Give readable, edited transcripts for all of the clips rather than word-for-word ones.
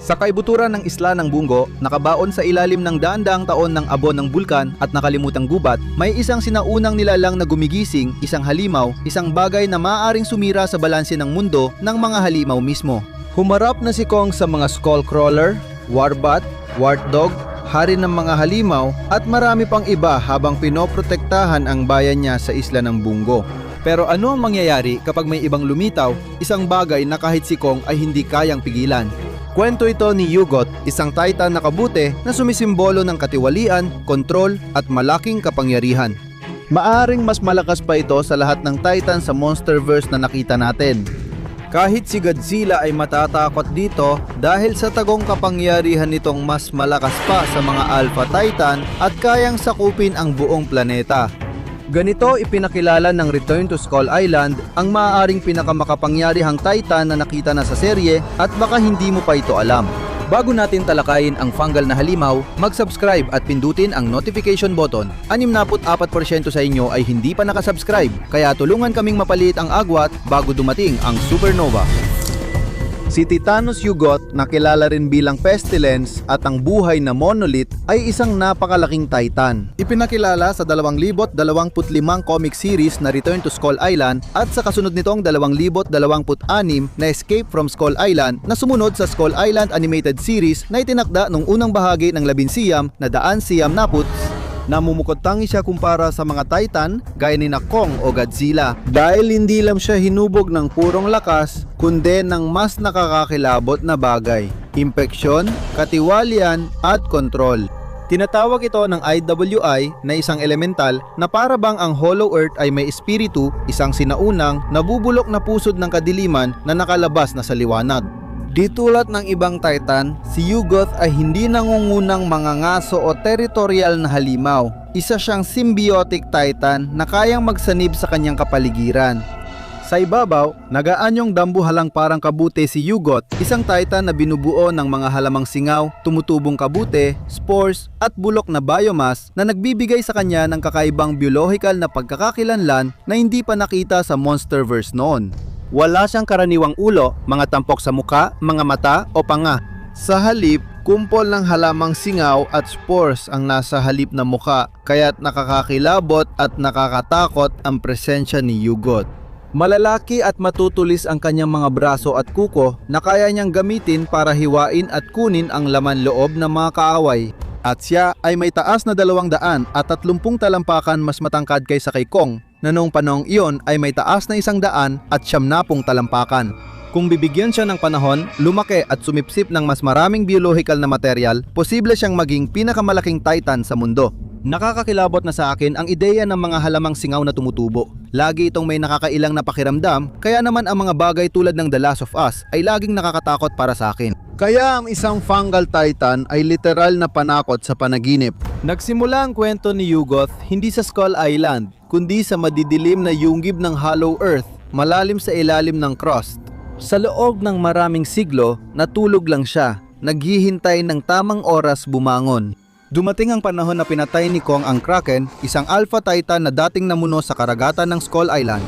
Sa kaibuturan ng isla ng Bungo, nakabaon sa ilalim ng daan-daang taon ng abon ng bulkan at nakalimutang gubat, may isang sinaunang nilalang na gumigising, isang halimaw, isang bagay na maaaring sumira sa balanse ng mundo ng mga halimaw mismo. Humarap na si Kong sa mga skullcrawler, warbat, wartdog, hari ng mga halimaw at marami pang iba habang pinoprotektahan ang bayan niya sa isla ng Bungo. Pero ano ang mangyayari kapag may ibang lumitaw, isang bagay na kahit si Kong ay hindi kayang pigilan? Kwento ito ni Yugot, isang titan na kabute na sumisimbolo ng katiwalian, kontrol at malaking kapangyarihan. Maaring mas malakas pa ito sa lahat ng titan sa Monsterverse na nakita natin. Kahit si Godzilla ay matatakot dito dahil sa tagong kapangyarihan nitong mas malakas pa sa mga Alpha Titan at kayang sakupin ang buong planeta. Ganito ipinakilala ng Return to Skull Island ang maaaring pinakamakapangyarihang Titan na nakita na sa serye at baka hindi mo pa ito alam. Bago natin talakayin ang fungal na halimaw, mag-subscribe at pindutin ang notification button. 64% sa inyo ay hindi pa nakasubscribe, kaya tulungan kaming mapaliit ang agwat bago dumating ang supernova. Si Titanos Yugot, na kilala rin bilang Pestilence at ang buhay na monolith, ay isang napakalaking titan. Ipinakilala sa 2025 comic series na Return to Skull Island at sa kasunod nitong 2026 na Escape from Skull Island na sumunod sa Skull Island animated series na itinakda nung unang bahagi ng 11 na Daan Siyam Naputs. Namumukod-tangi siya kumpara sa mga Titan gaya ni Kong o Godzilla dahil hindi lang siya hinubog ng purong lakas kundi ng mas nakakakilabot na bagay, impeksyon, katiwalian at kontrol. Tinatawag ito ng IWI na isang elemental na para bang ang Hollow Earth ay may espiritu, isang sinaunang nabubulok na pusod ng kadiliman na nakalabas na sa liwanag. Di tulad ng ibang Titan, si Yugot ay hindi nangungunang mga ngaso o territorial na halimaw. Isa siyang symbiotic Titan na kayang magsanib sa kanyang kapaligiran. Sa ibabaw, nagaanyong dambuhalang parang kabute si Yugot, isang Titan na binubuo ng mga halamang singaw, tumutubong kabute, spores at bulok na biomass na nagbibigay sa kanya ng kakaibang biological na pagkakakilanlan na hindi pa nakita sa Monsterverse noon. Wala siyang karaniwang ulo, mga tampok sa muka, mga mata o panga. Sa halip, kumpol ng halamang singaw at spores ang nasa halip na muka, kaya't nakakakilabot at nakakatakot ang presensya ni Yugot. Malalaki at matutulis ang kanyang mga braso at kuko na kaya niyang gamitin para hiwain at kunin ang laman loob ng mga kaaway. At siya ay may taas na 230 talampakan mas matangkad kaysa kay Kong, na noong panahong iyon ay may taas na 100 at 70 talampakan. Kung bibigyan siya ng panahon, lumaki at sumipsip ng mas maraming biological na material, posible siyang maging pinakamalaking Titan sa mundo. Nakakakilabot na sa akin ang ideya ng mga halamang singaw na tumutubo. Lagi itong may nakakailang na pakiramdam, kaya naman ang mga bagay tulad ng The Last of Us ay laging nakakatakot para sa akin. Kaya ang isang fungal Titan ay literal na panakot sa panaginip. Nagsimula ang kwento ni Yugot hindi sa Skull Island, kundi sa madidilim na yunggib ng Hollow Earth, malalim sa ilalim ng crust. Sa loob ng maraming siglo, natulog lang siya, naghihintay ng tamang oras bumangon. Dumating ang panahon na pinatay ni Kong ang Kraken, isang Alpha Titan na dating namuno sa karagatan ng Skull Island.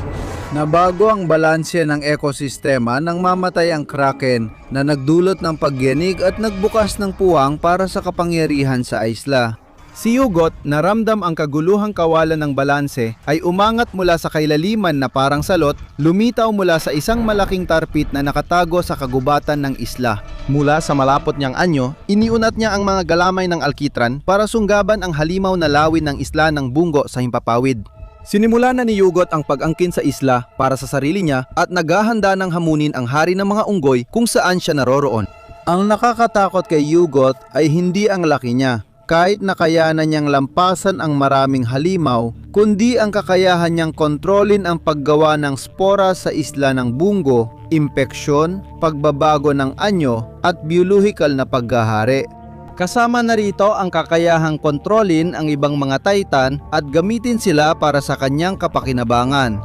Nabago ang balanse ng ekosistema nang mamatay ang Kraken na nagdulot ng pagyanig at nagbukas ng puwang para sa kapangyarihan sa isla. Si Yugot, naramdam ang kaguluhang kawalan ng balanse, ay umangat mula sa kailaliman na parang salot, lumitaw mula sa isang malaking tarpit na nakatago sa kagubatan ng isla. Mula sa malapot niyang anyo, iniunat niya ang mga galamay ng alkitran para sunggaban ang halimaw na lawin ng isla ng Bungo sa himpapawid. Sinimula na ni Yugot ang pag-angkin sa isla para sa sarili niya at naghahanda ng hamunin ang hari ng mga unggoy kung saan siya naroroon. Ang nakakatakot kay Yugot ay hindi ang laki niya, kahit nakayanan niyang lampasan ang maraming halimaw, kundi ang kakayahan niyang kontrolin ang paggawa ng spora sa isla ng Bungo, impeksyon, pagbabago ng anyo at biological na paghahari. Kasama na rito ang kakayahang kontrolin ang ibang mga Titan at gamitin sila para sa kanyang kapakinabangan.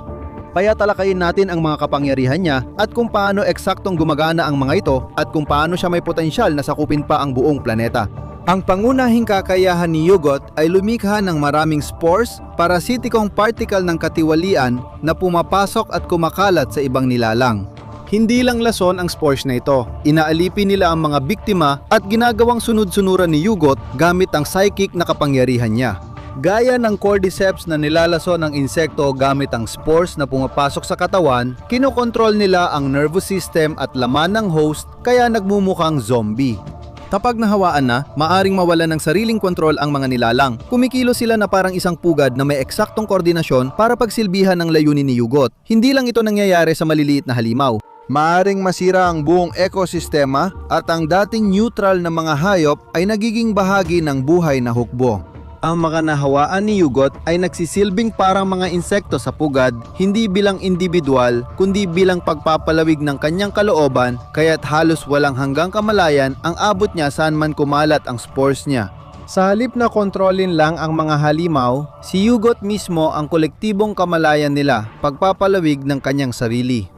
Kaya talakayin natin ang mga kapangyarihan niya at kung paano eksaktong gumagana ang mga ito at kung paano siya may potensyal na sakupin pa ang buong planeta. Ang pangunahing kakayahan ni Yugot ay lumikha ng maraming spores, parasitikong particle ng katiwalian na pumapasok at kumakalat sa ibang nilalang. Hindi lang lason ang spores na ito. Inaalipin nila ang mga biktima at ginagawang sunod-sunuran ni Yugot gamit ang psychic na kapangyarihan niya. Gaya ng cordyceps na nilalason ng insekto gamit ang spores na pumapasok sa katawan, kinokontrol nila ang nervous system at laman ng host kaya nagmumukhang zombie. Kapag nahawaan na, maaring mawalan ng sariling kontrol ang mga nilalang. Kumikilo sila na parang isang pugad na may eksaktong koordinasyon para pagsilbihan ng layunin ni Yugot. Hindi lang ito nangyayari sa maliliit na halimaw. Maaring masira ang buong ekosistema at ang dating neutral na mga hayop ay nagiging bahagi ng buhay na hukbo. Ang mga nahawaan ni Yugot ay nagsisilbing parang mga insekto sa pugad, hindi bilang individual, kundi bilang pagpapalawig ng kanyang kalooban, kaya't halos walang hanggang kamalayan ang abot niya saan man kumalat ang spores niya. Sa halip na kontrolin lang ang mga halimaw, si Yugot mismo ang kolektibong kamalayan nila, pagpapalawig ng kanyang sarili.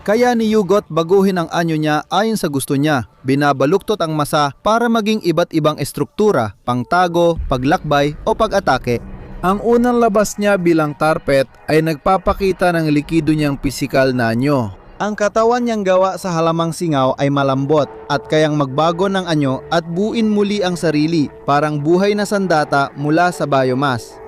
Kaya ni Yugot baguhin ang anyo niya ayon sa gusto niya. Binabaluktot ang masa para maging iba't ibang estruktura, pangtago, paglakbay o pag-atake. Ang unang labas niya bilang tarpet ay nagpapakita ng likido niyang pisikal na anyo. Ang katawan niyang gawa sa halamang singaw ay malambot at kayang magbago ng anyo at buuin muli ang sarili, parang buhay na sandata mula sa biomass.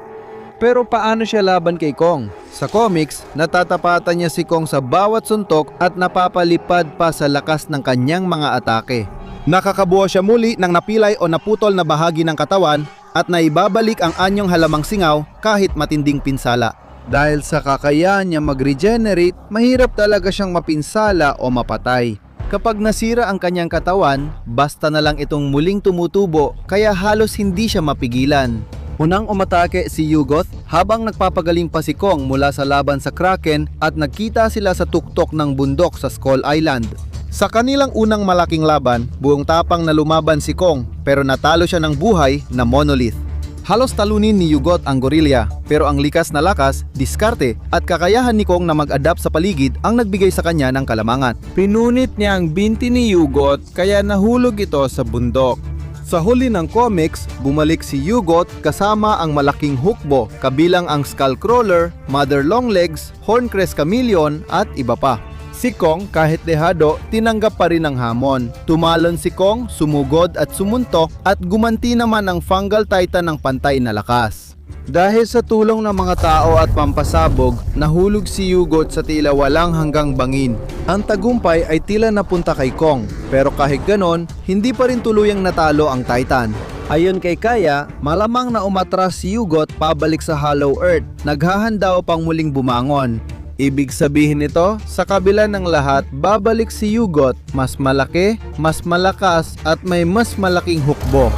Pero paano siya laban kay Kong? Sa comics, natatapatan niya si Kong sa bawat suntok at napapalipad pa sa lakas ng kanyang mga atake. Nakakabuo siya muli ng napilay o naputol na bahagi ng katawan at naibabalik ang anyong halamang singaw kahit matinding pinsala. Dahil sa kakayahan niya mag-regenerate, mahirap talaga siyang mapinsala o mapatay. Kapag nasira ang kanyang katawan, basta na lang itong muling tumutubo kaya halos hindi siya mapigilan. Unang umatake si Yugot habang nagpapagaling pa si Kong mula sa laban sa Kraken at nagkita sila sa tuktok ng bundok sa Skull Island. Sa kanilang unang malaking laban, buong tapang na lumaban si Kong pero natalo siya ng buhay na monolith. Halos talunin ni Yugot ang gorilla pero ang likas na lakas, diskarte at kakayahan ni Kong na mag-adapt sa paligid ang nagbigay sa kanya ng kalamangan. Pinunit niya ang binti ni Yugot kaya nahulog ito sa bundok. Sa huli ng comics, bumalik si Yugot kasama ang malaking hukbo, kabilang ang Skullcrawler, Mother Longlegs, Horncrest Chameleon at iba pa. Si Kong kahit dehado, tinanggap pa rin ang hamon. Tumalon si Kong, sumugod at sumuntok at gumanti naman ang Fungal Titan ng pantay na lakas. Dahil sa tulong ng mga tao at pampasabog, nahulog si Yugot sa tila walang hanggang bangin. Ang tagumpay ay tila napunta kay Kong, pero kahit ganon, hindi pa rin tuluyang natalo ang Titan. Ayon kay Kaya, malamang na umatras si Yugot pabalik sa Hollow Earth, naghahanda pang muling bumangon. Ibig sabihin nito, sa kabila ng lahat, babalik si Yugot, mas malaki, mas malakas at may mas malaking hukbo.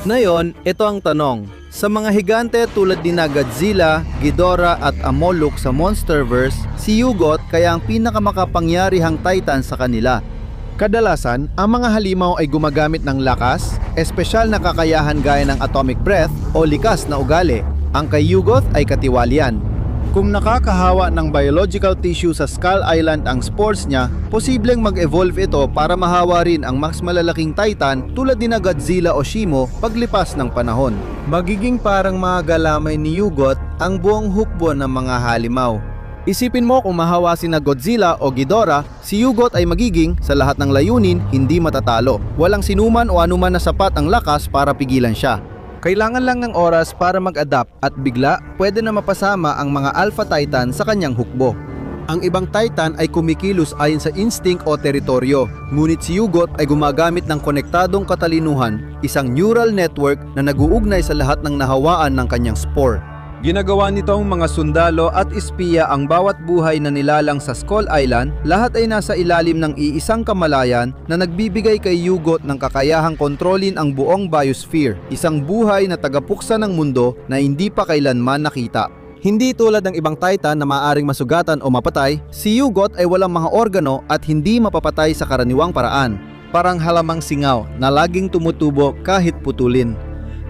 Ngayon, ito ang tanong. Sa mga higante tulad ni Godzilla, Ghidorah at Amoluk sa Monsterverse, si Yugot kaya ang pinakamakapangyarihang Titan sa kanila. Kadalasan, ang mga halimaw ay gumagamit ng lakas, espesyal na kakayahan gaya ng atomic breath o likas na ugali. Ang kay Yugot ay katiwalian. Kung nakakahawa ng biological tissue sa Skull Island ang spores niya, posibleng mag-evolve ito para mahawa rin ang mas malalaking Titan tulad ni Godzilla o Shimo paglipas ng panahon. Magiging parang mga galamay ni Yugot ang buong hukbo ng mga halimaw. Isipin mo kung mahawa si Godzilla o Ghidorah, si Yugot ay magiging, sa lahat ng layunin, hindi matatalo. Walang sinuman o anuman na sapat ang lakas para pigilan siya. Kailangan lang ng oras para mag-adapt at bigla pwede na mapasama ang mga Alpha Titan sa kanyang hukbo. Ang ibang Titan ay kumikilos ayon sa instinct o teritoryo, ngunit si Yugot ay gumagamit ng konektadong katalinuhan, isang neural network na nag-uugnay sa lahat ng nahawaan ng kanyang spore. Ginagawa nitong mga sundalo at espiya ang bawat buhay na nilalang sa Skull Island, lahat ay nasa ilalim ng iisang kamalayan na nagbibigay kay Yugot ng kakayahang kontrolin ang buong biosphere, isang buhay na tagapuksa ng mundo na hindi pa kailanman nakita. Hindi tulad ng ibang Titan na maaaring masugatan o mapatay, si Yugot ay walang mga organo at hindi mapapatay sa karaniwang paraan. Parang halamang singaw na laging tumutubo kahit putulin.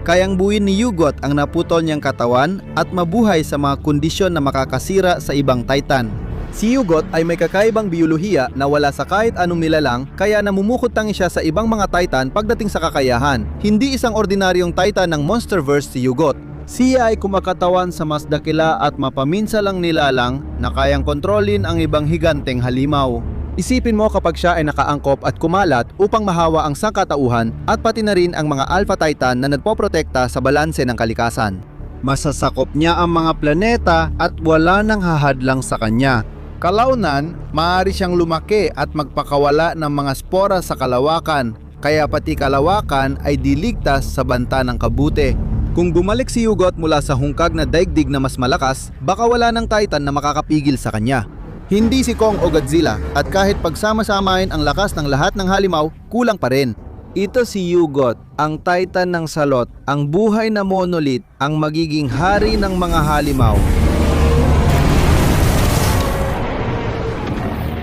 Kayang buuin ni Yugot ang naputol niyang katawan at mabuhay sa mga kondisyon na makakasira sa ibang Titan. Si Yugot ay may kakaibang biyolohiya na wala sa kahit anong nilalang kaya namumukod-tangi siya sa ibang mga Titan pagdating sa kakayahan. Hindi isang ordinaryong Titan ng Monsterverse si Yugot. Siya ay kumakatawan sa mas dakila at mapaminsalang nilalang na kayang kontrolin ang ibang higanteng halimaw. Isipin mo kapag siya ay nakaangkop at kumalat upang mahawa ang sangkatauhan at pati na rin ang mga Alpha Titan na nagpoprotekta sa balanse ng kalikasan. Masasakop niya ang mga planeta at wala nang hahadlang sa kanya. Kalaunan, maaari siyang lumaki at magpakawala ng mga spora sa kalawakan, kaya pati kalawakan ay diligtas sa banta ng kabute. Kung bumalik si Yugot mula sa hungkag na daigdig na mas malakas, baka wala ng Titan na makakapigil sa kanya. Hindi si Kong o Godzilla, at kahit pagsama-samahin ang lakas ng lahat ng halimaw, kulang pa rin. Ito si Yugot, ang Titan ng salot, ang buhay na monolith, ang magiging hari ng mga halimaw.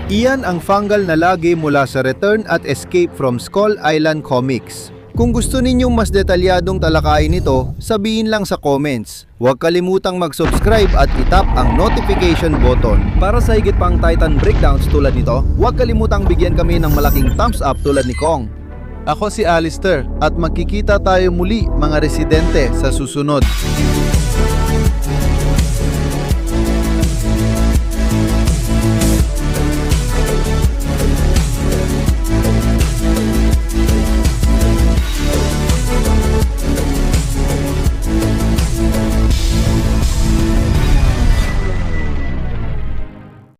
Iyan ang fungal na lagi mula sa Return at Escape from Skull Island Comics. Kung gusto ninyong mas detalyadong talakayin ito, sabihin lang sa comments. Huwag kalimutang mag-subscribe at itap ang notification button. Para sa higit pang Titan breakdowns tulad nito, huwag kalimutang bigyan kami ng malaking thumbs up tulad ni Kong. Ako si Alistair at magkikita tayo muli mga residente sa susunod.